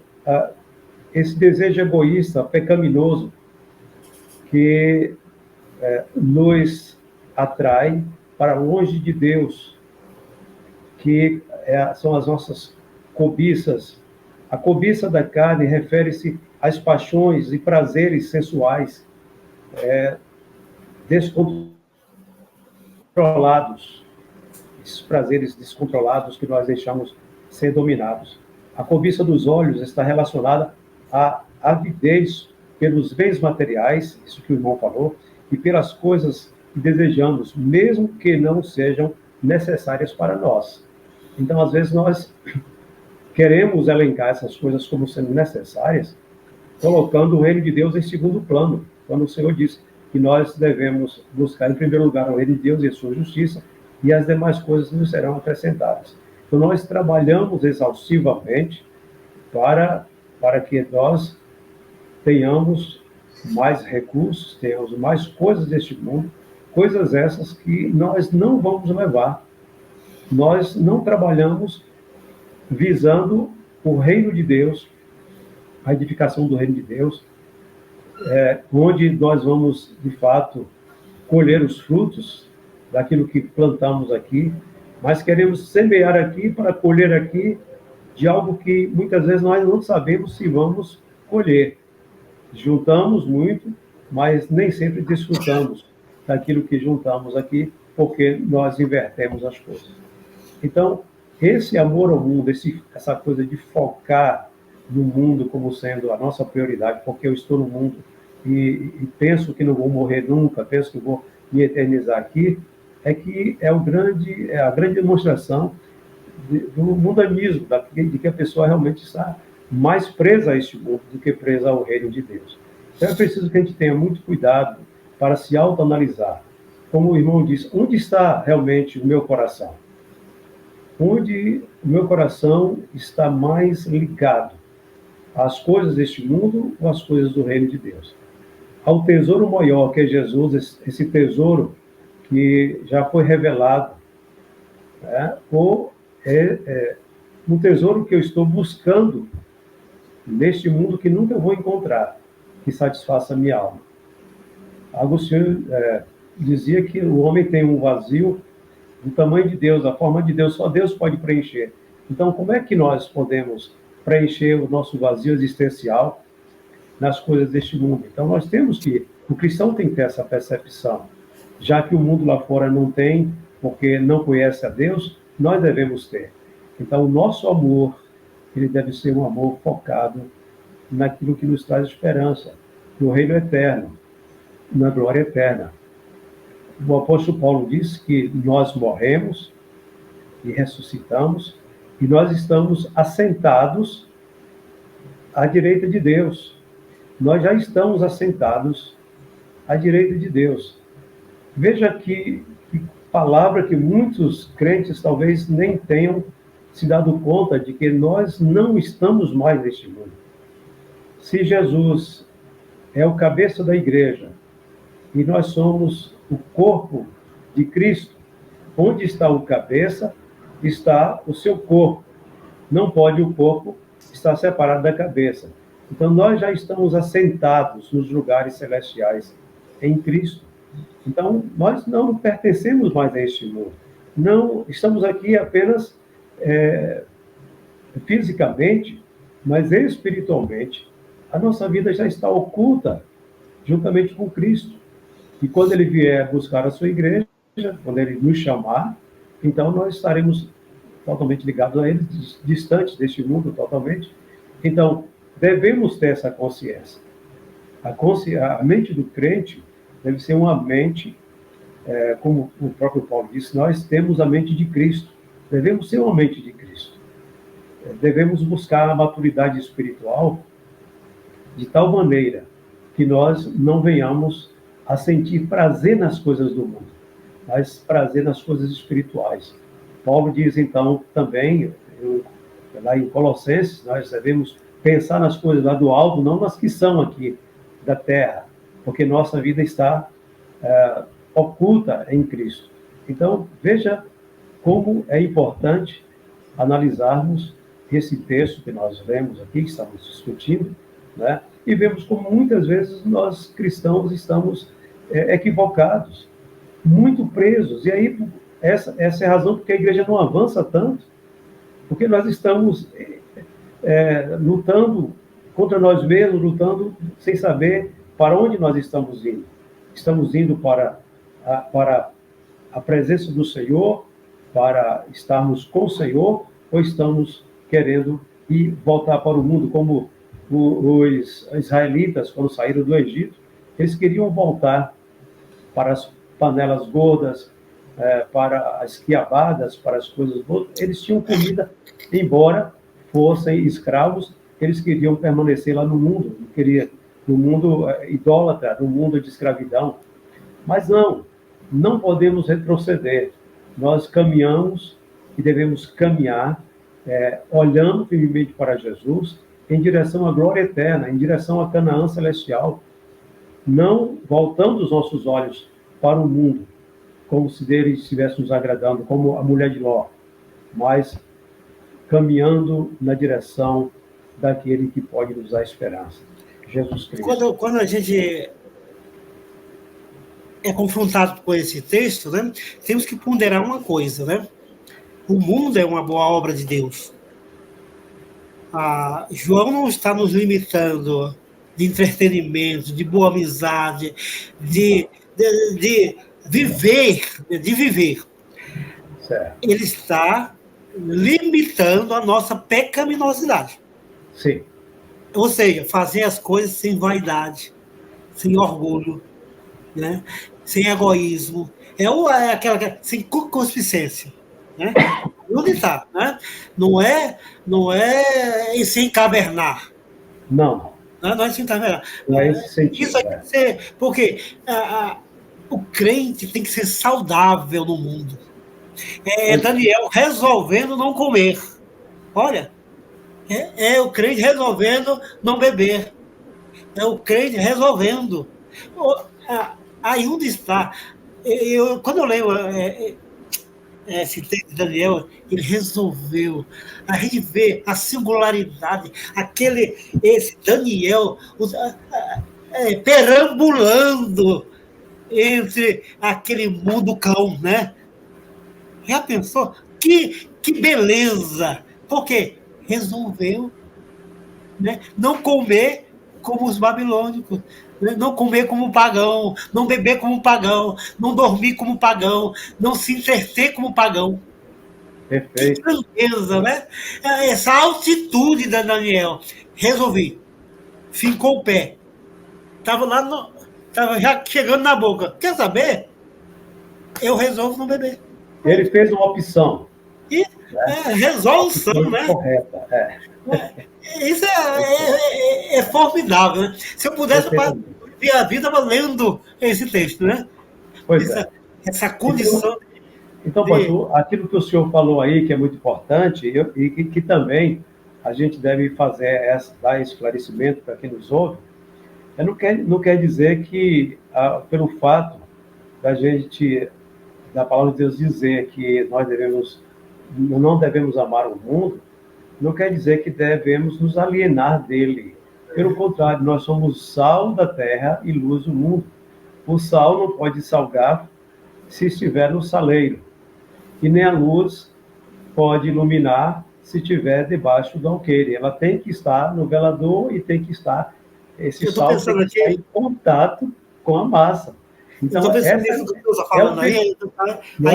esse desejo egoísta, pecaminoso, que nos atrai para longe de Deus, que são as nossas cobiças. A cobiça da carne refere-se às paixões e prazeres sensuais descontrolados, esses prazeres descontrolados que nós deixamos ser dominados. A cobiça dos olhos está relacionada à avidez pelos bens materiais, isso que o irmão falou, e pelas coisas que desejamos, mesmo que não sejam necessárias para nós. Então, às vezes, nós queremos elencar essas coisas como sendo necessárias, colocando o reino de Deus em segundo plano, quando o Senhor diz que nós devemos buscar, em primeiro lugar, o reino de Deus e a sua justiça, e as demais coisas nos serão acrescentadas. Então, nós trabalhamos exaustivamente para que nós tenhamos mais recursos, tenhamos mais coisas deste mundo, coisas essas que nós não vamos levar. Nós não trabalhamos visando o reino de Deus, a edificação do reino de Deus, onde nós vamos, de fato, colher os frutos daquilo que plantamos aqui, mas queremos semear aqui para colher aqui de algo que muitas vezes nós não sabemos se vamos colher. Juntamos muito, mas nem sempre desfrutamos daquilo que juntamos aqui, porque nós invertemos as coisas. Então, esse amor ao mundo, essa coisa de focar no mundo como sendo a nossa prioridade, porque eu estou no mundo e penso que não vou morrer nunca, penso que vou me eternizar aqui, é que é a grande demonstração do mundanismo, de que a pessoa realmente está mais presa a este mundo do que presa ao reino de Deus. Então é preciso que a gente tenha muito cuidado para se autoanalisar. Como o irmão disse, onde está realmente o meu coração? Onde o meu coração está mais ligado às coisas deste mundo ou às coisas do reino de Deus? Ao tesouro maior, que é Jesus, esse tesouro que já foi revelado, né? Ou um tesouro que eu estou buscando neste mundo que nunca vou encontrar, que satisfaça a minha alma. Agostinho dizia que o homem tem um vazio do tamanho de Deus, a forma de Deus, só Deus pode preencher. Então, como é que nós podemos preencher o nosso vazio existencial nas coisas deste mundo? Então, o cristão tem que ter essa percepção. Já que o mundo lá fora não tem, porque não conhece a Deus, nós devemos ter. Então, o nosso amor, ele deve ser um amor focado naquilo que nos traz esperança, no reino eterno, na glória eterna. O apóstolo Paulo diz que nós morremos e ressuscitamos e nós estamos assentados à direita de Deus. Nós já estamos assentados à direita de Deus. Veja que palavra que muitos crentes talvez nem tenham se dado conta de que nós não estamos mais neste mundo. Se Jesus é o cabeça da igreja e nós somos o corpo de Cristo, onde está o cabeça, está o seu corpo. Não pode o corpo estar separado da cabeça. Então, nós já estamos assentados nos lugares celestiais em Cristo. Então, nós não pertencemos mais a este mundo. Não estamos aqui apenas fisicamente, mas espiritualmente. A nossa vida já está oculta juntamente com Cristo. E quando ele vier buscar a sua igreja, quando ele nos chamar, então nós estaremos totalmente ligados a ele, distantes deste mundo totalmente. Então, devemos ter essa consciência. A mente do crente deve ser uma mente, como o próprio Paulo disse, nós temos a mente de Cristo. Devemos ser uma mente de Cristo. Devemos buscar a maturidade espiritual de tal maneira que nós não venhamos a sentir prazer nas coisas do mundo, mas prazer nas coisas espirituais. Paulo diz, então, também, lá em Colossenses, nós devemos pensar nas coisas lá do alto, não nas que são aqui da terra, porque nossa vida está oculta em Cristo. Então, veja como é importante analisarmos esse texto que nós lemos aqui, que estamos discutindo, né? E vemos como muitas vezes nós cristãos estamos equivocados, muito presos. E aí, essa é a razão porque a igreja não avança tanto, porque nós estamos lutando contra nós mesmos, lutando sem saber para onde nós estamos indo. Estamos indo para a presença do Senhor, para estarmos com o Senhor, ou estamos querendo ir voltar para o mundo, como os israelitas, quando saíram do Egito, eles queriam voltar para as panelas gordas, para as quiabadas, para as coisas boas. Eles tinham comida, embora fossem escravos, eles queriam permanecer lá no mundo, no mundo idólatra, no mundo de escravidão. Mas não podemos retroceder. Nós caminhamos e devemos caminhar, olhando firmemente para Jesus, em direção à glória eterna, em direção à Canaã celestial, não voltando os nossos olhos para o mundo, como se dele estivesse nos agradando, como a mulher de Ló, mas caminhando na direção daquele que pode nos dar esperança, Jesus Cristo. Quando a gente é confrontado com esse texto, né, temos que ponderar uma coisa, né? O mundo é uma boa obra de Deus. João não está nos limitando de entretenimento, de boa amizade, de viver, de viver. Certo. Ele está limitando a nossa pecaminosidade. Sim. Ou seja, fazer as coisas sem vaidade, sem orgulho, né? Sem egoísmo, sem concupiscência, né? Onde está, né? Não é sem cavernar. Não. Não é sem cavernar. Não é esse sentido. Isso tem que ser, porque o crente tem que ser saudável no mundo. Daniel resolvendo não comer. Olha, é o crente resolvendo não beber. É o crente resolvendo. Aí onde está? Quando eu leio esse texto de Daniel, ele resolveu. A gente vê a singularidade, esse Daniel perambulando entre aquele mundo cão, né? Já pensou? Que beleza! Porque resolveu, né, não comer como os babilônicos, né? Não comer como pagão, não beber como pagão, não dormir como pagão, não se entreter como pagão. Perfeito. Que grandeza, né? Essa altitude da Daniel. Resolvi. Fincou o pé. Estava já chegando na boca. Quer saber? Eu resolvo não beber. Ele fez uma opção. E resolução, né? Correta. Isso é formidável, né? Se eu pudesse, eu ver a vida lendo esse texto, né? Pois é. Essa condição. Então, pastor, aquilo que o senhor falou aí, que é muito importante, e que também a gente deve dar esclarecimento para quem nos ouve, não quer dizer que, pelo fato da palavra de Deus dizer que nós não devemos amar o mundo, não quer dizer que devemos nos alienar dele. Pelo contrário, nós somos sal da terra e luz do mundo. O sal não pode salgar se estiver no saleiro, e nem a luz pode iluminar se estiver debaixo do alqueire. Ela tem que estar no velador e tem que estar, esse sal tem que estar em contato com a massa. Então, estou pensando nisso que você está falando aí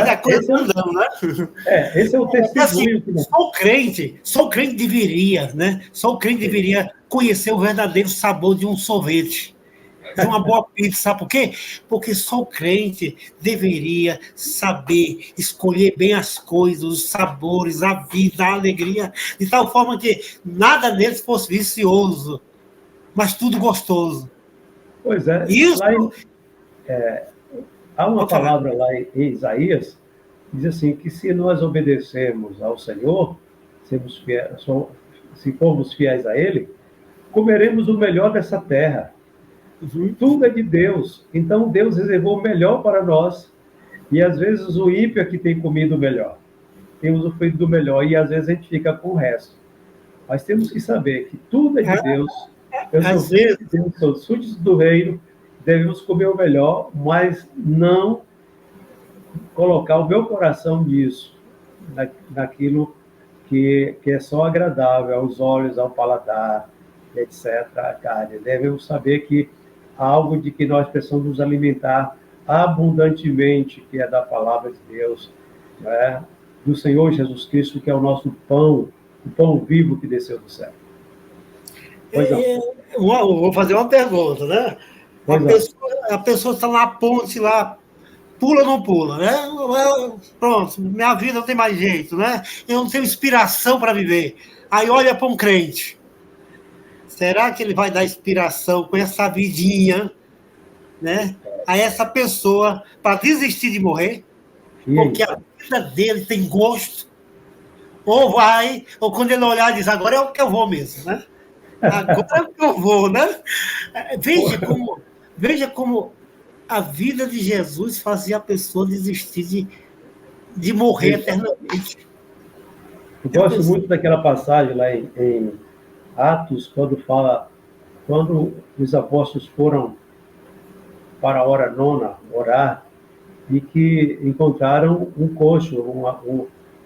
a coisa andando, né? Esse é o testemunho. Assim, só o crente deveria, né? Só o crente deveria conhecer o verdadeiro sabor de um sorvete, de uma boa pizza. Sabe por quê? Porque só o crente deveria saber escolher bem as coisas, os sabores, a vida, a alegria, de tal forma que nada neles fosse vicioso, mas tudo gostoso. Pois é. Isso... há uma palavra lá em Isaías, diz assim, que se nós obedecermos ao Senhor, se formos fiéis a Ele, comeremos o melhor dessa terra. Tudo é de Deus. Então, Deus reservou o melhor para nós. E, às vezes, o ímpio é que tem comido o melhor. Temos o feito do melhor e, às vezes, a gente fica com o resto. Mas temos que saber que tudo é de Deus. Às vezes, são súditos do reino, devemos comer o melhor, mas não colocar o meu coração nisso, naquilo que é só agradável aos olhos, ao paladar, etc., a carne. Devemos saber que há algo de que nós precisamos nos alimentar abundantemente, que é da palavra de Deus, né? Do Senhor Jesus Cristo, que é o nosso pão, o pão vivo que desceu do céu. Vou fazer uma pergunta, né? A pessoa está na ponte lá, pula ou não pula, né? Pronto, minha vida não tem mais jeito, né? Eu não tenho inspiração para viver. Aí olha para um crente. Será que ele vai dar inspiração com essa vidinha, né? A essa pessoa para desistir de morrer? Porque a vida dele tem gosto. Ou quando ele olhar, diz, agora é o que eu vou mesmo, né? Agora é o que eu vou, né? Veja como a vida de Jesus fazia a pessoa desistir de morrer eternamente. Eu gosto muito daquela passagem lá em Atos, quando os apóstolos foram para a hora nona orar, e que encontraram um coxo,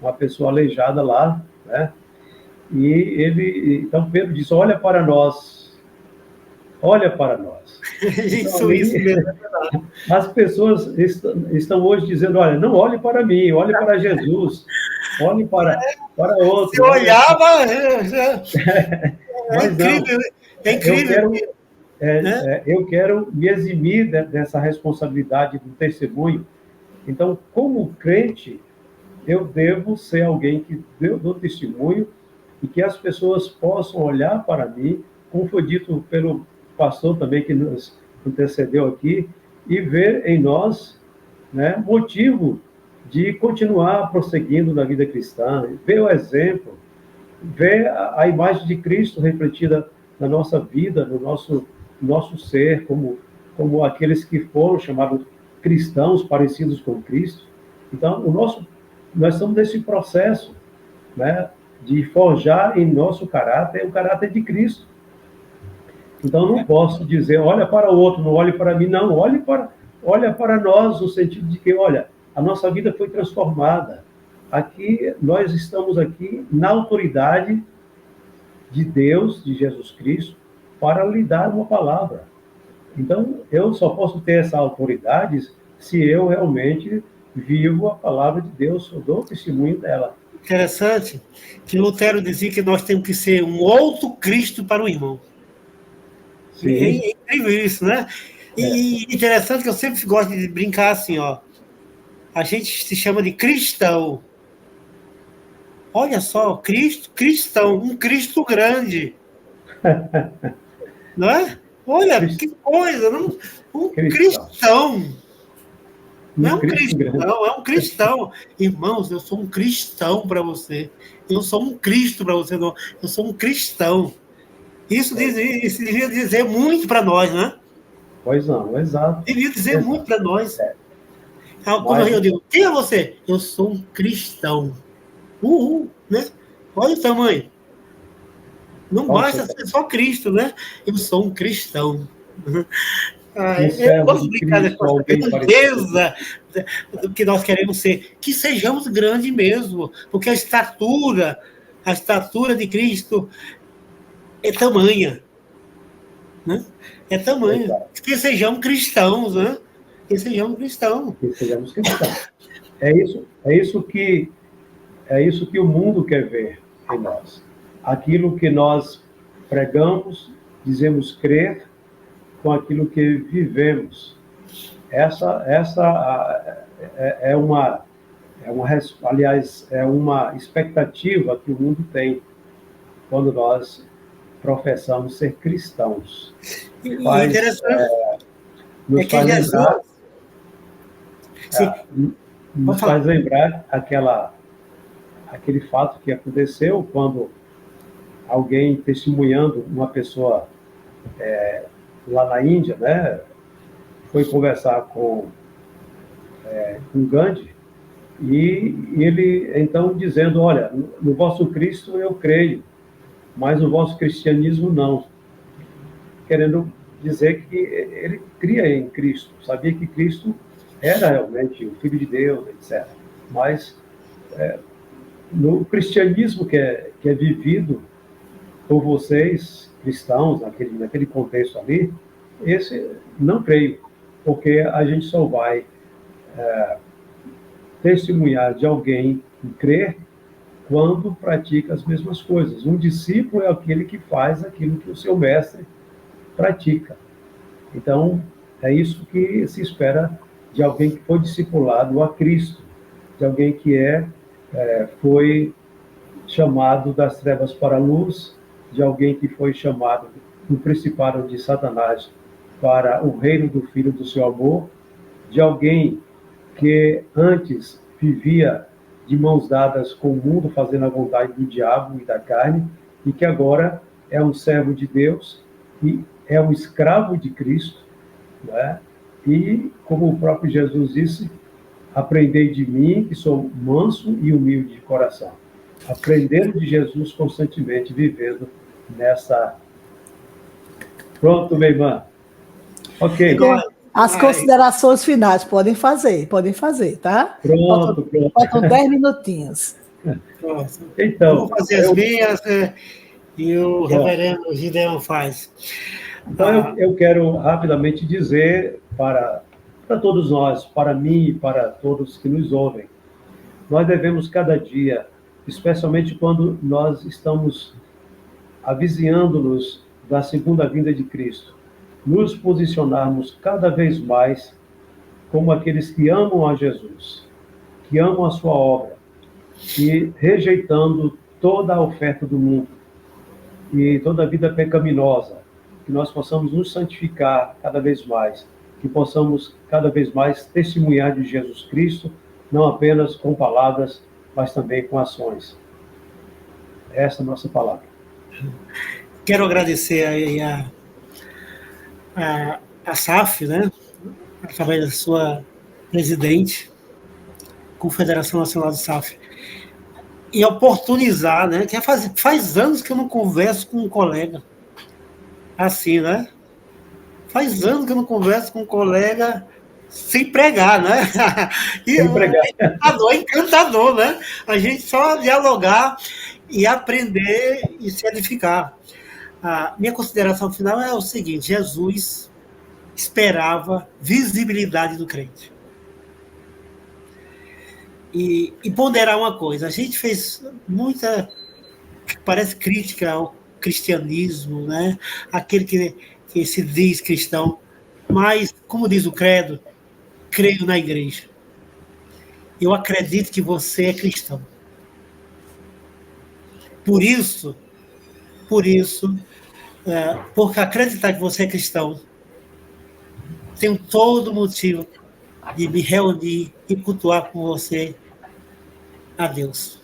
uma pessoa aleijada lá, né? Então Pedro disse, olha para nós, olha para nós. Então, Isso mesmo. as pessoas estão hoje dizendo, olha, não olhe para mim, olhe para Jesus, olhe para outro. Você olhava... Mas incrível, não, é incrível. Eu quero me eximir dessa responsabilidade do testemunho. Então, como crente, eu devo ser alguém que dou testemunho e que as pessoas possam olhar para mim, como foi dito pelo pastor também que nos antecedeu aqui, e ver em nós, né, motivo de continuar prosseguindo na vida cristã, ver o exemplo, ver a imagem de Cristo refletida na nossa vida, no nosso ser, como aqueles que foram chamados cristãos parecidos com Cristo. Então, nós estamos nesse processo, né, de forjar em nosso caráter o caráter de Cristo. Então, não posso dizer, olha para o outro, não olhe para mim, não, olha para nós, no sentido de que, olha, a nossa vida foi transformada. Aqui, nós estamos aqui na autoridade de Deus, de Jesus Cristo, para lhe dar uma palavra. Então, eu só posso ter essa autoridade se eu realmente vivo a palavra de Deus, eu dou testemunho dela. Interessante que Lutero dizia que nós temos que ser um outro Cristo para o irmão. Sim. É incrível isso, né? E interessante que eu sempre gosto de brincar assim, ó. A gente se chama de cristão. Olha só, cristão, um Cristo grande. Não é? Olha, que coisa, não? Um cristão. Não é um cristão, é um cristão. Irmãos, eu sou um cristão para você. Eu sou um Cristo para você, não. Eu sou um cristão. Isso devia dizer muito para nós, né? Pois não, exato. Devia dizer muito para nós. Como eu digo, quem é você? Eu sou um cristão. Né? Olha o tamanho. Não basta ser só Cristo, né? Eu sou um cristão. Eu posso brincar com a grandeza do que nós queremos ser. Que sejamos grandes mesmo, porque a estatura de Cristo é tamanha. Né? É tamanha. Que sejamos cristãos, né? Que sejamos cristãos. Que sejamos cristãos. É isso que o mundo quer ver em nós. Aquilo que nós pregamos, dizemos crer, com aquilo que vivemos. Essa aliás, é uma expectativa que o mundo tem quando nós professamos ser cristãos. Nos faz lembrar aquele fato que aconteceu quando alguém testemunhando, uma pessoa lá na Índia, né, foi conversar com Gandhi, e ele então dizendo, olha, no vosso Cristo eu creio, mas no vosso cristianismo não. Querendo dizer que ele cria em Cristo, sabia que Cristo era realmente o Filho de Deus, etc. Mas no cristianismo que é vivido por vocês, cristãos, naquele contexto ali, esse não creio, porque a gente só vai testemunhar de alguém que crer quando pratica as mesmas coisas. Um discípulo é aquele que faz aquilo que o seu mestre pratica. Então, é isso que se espera de alguém que foi discipulado a Cristo, de alguém que foi chamado das trevas para a luz, de alguém que foi chamado do principado de Satanás para o reino do Filho do seu amor, de alguém que antes vivia de mãos dadas com o mundo, fazendo a vontade do diabo e da carne, e que agora é um servo de Deus e é um escravo de Cristo, né? E, como o próprio Jesus disse, aprendei de mim, que sou manso e humilde de coração. Aprendendo de Jesus constantemente, vivendo nessa... Pronto, minha irmã. Ok. As considerações finais podem fazer, tá? Pronto. Faltam 10 minutinhos. Então, vou fazer as minhas, e o reverendo Gideon faz. Então, eu quero rapidamente dizer para todos nós, para mim e para todos que nos ouvem, nós devemos cada dia, especialmente quando nós estamos avizinhando-nos da segunda vinda de Cristo, nos posicionarmos cada vez mais como aqueles que amam a Jesus, que amam a sua obra, e rejeitando toda a oferta do mundo e toda a vida pecaminosa, que nós possamos nos santificar cada vez mais, que possamos cada vez mais testemunhar de Jesus Cristo, não apenas com palavras, mas também com ações. Essa é a nossa palavra. Quero agradecer aí a SAF, né, através da sua presidente, Confederação Nacional de SAF, e oportunizar, né, que faz anos que eu não converso com um colega assim, né? Faz anos que eu não converso com um colega sem pregar, né? E sem pregar. É encantador, né? A gente só dialogar e aprender e se edificar. A minha consideração final é o seguinte: Jesus esperava visibilidade do crente. E ponderar uma coisa, a gente fez muita, parece, crítica ao cristianismo, né? Aquele que se diz cristão, mas, como diz o credo, creio na igreja. Eu acredito que você é cristão. Por isso, porque acreditar que você é cristão, tenho todo motivo de me reunir e cultuar com você a Deus.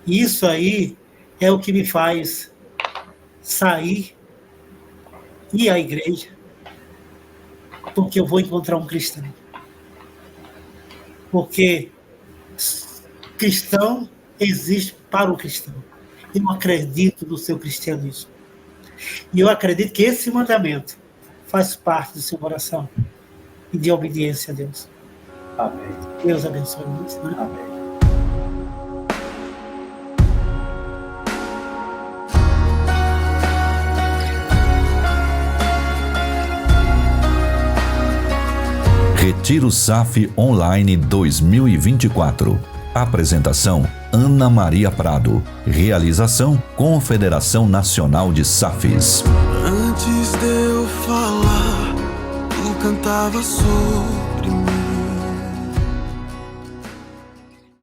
Isso aí é o que me faz sair, ir à igreja, porque eu vou encontrar um cristão. Porque cristão existe para o cristão. Eu acredito no seu cristianismo. E eu acredito que esse mandamento faz parte do seu coração e de obediência a Deus. Amém. Deus abençoe isso, né? Amém. Retiro SAF Online 2024. Apresentação: Ana Maria Prado. Realização: Confederação Nacional de SAFs. Antes de eu falar, tu cantava sobre mim.